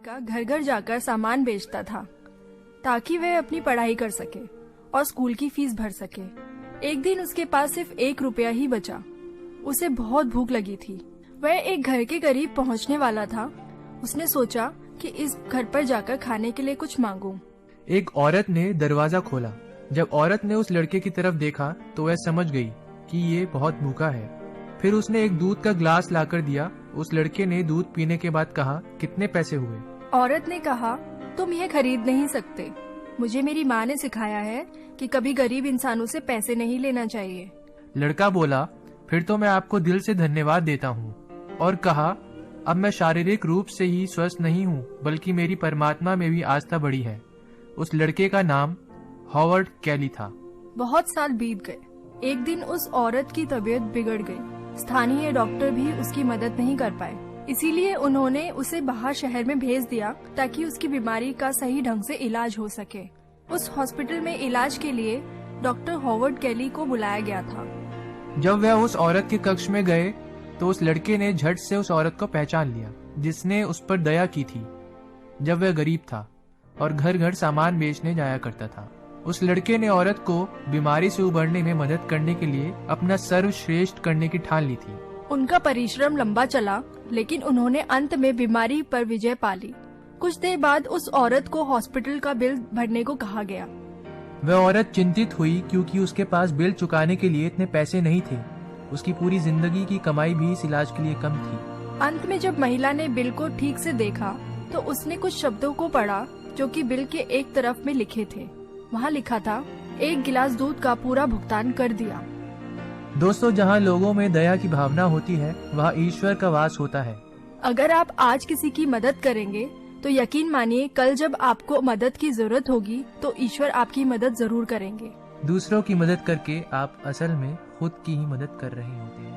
लड़का घर घर जाकर सामान बेचता था ताकि वह अपनी पढ़ाई कर सके और स्कूल की फीस भर सके। एक दिन उसके पास सिर्फ 1 रुपया ही बचा। उसे बहुत भूख लगी थी। वह एक घर के करीब पहुंचने वाला था। उसने सोचा कि इस घर पर जाकर खाने के लिए कुछ मांगूं। एक औरत ने दरवाजा खोला। जब औरत ने उस लड़के की तरफ देखा तो वह समझ गई कि ये बहुत भूखा है। फिर उसने एक दूध का ग्लास लाकर दिया। उस लड़के ने दूध पीने के बाद कहा, कितने पैसे हुए? औरत ने कहा, तुम यह खरीद नहीं सकते। मुझे मेरी माँ ने सिखाया है कि कभी गरीब इंसानों से पैसे नहीं लेना चाहिए। लड़का बोला, फिर तो मैं आपको दिल से धन्यवाद देता हूँ, और कहा, अब मैं शारीरिक रूप से ही स्वस्थ नहीं हूँ बल्कि मेरी परमात्मा में भी आस्था बढ़ी है। उस लड़के का नाम हॉवर्ड कैली था। बहुत साल बीत गए। एक दिन उस औरत की तबीयत बिगड़ गई। स्थानीय डॉक्टर भी उसकी मदद नहीं कर पाए, इसीलिए उन्होंने उसे बाहर शहर में भेज दिया ताकि उसकी बीमारी का सही ढंग से इलाज हो सके। उस हॉस्पिटल में इलाज के लिए डॉक्टर हॉवर्ड कैली को बुलाया गया था। जब वह उस औरत के कक्ष में गए तो उस लड़के ने झट से उस औरत को पहचान लिया जिसने उस पर दया की थी जब वह गरीब था और घर घर सामान बेचने जाया करता था। उस लड़के ने औरत को बीमारी से उबरने में मदद करने के लिए अपना सर्वश्रेष्ठ करने की ठान ली थी। उनका परिश्रम लंबा चला, लेकिन उन्होंने अंत में बीमारी पर विजय पा ली। कुछ देर बाद उस औरत को हॉस्पिटल का बिल भरने को कहा गया। वह औरत चिंतित हुई क्योंकि उसके पास बिल चुकाने के लिए इतने पैसे नहीं थे। उसकी पूरी जिंदगी की कमाई भी इस इलाज के लिए कम थी। अंत में जब महिला ने बिल को ठीक से देखा तो उसने कुछ शब्दों को पढ़ा जो कि बिल के एक तरफ में लिखे थे। वहाँ लिखा था, 1 गिलास दूध का पूरा भुगतान कर दिया। दोस्तों, जहाँ लोगों में दया की भावना होती है वहाँ ईश्वर का वास होता है। अगर आप आज किसी की मदद करेंगे तो यकीन मानिए कल जब आपको मदद की जरूरत होगी तो ईश्वर आपकी मदद जरूर करेंगे। दूसरों की मदद करके आप असल में खुद की ही मदद कर रहे होते हैं।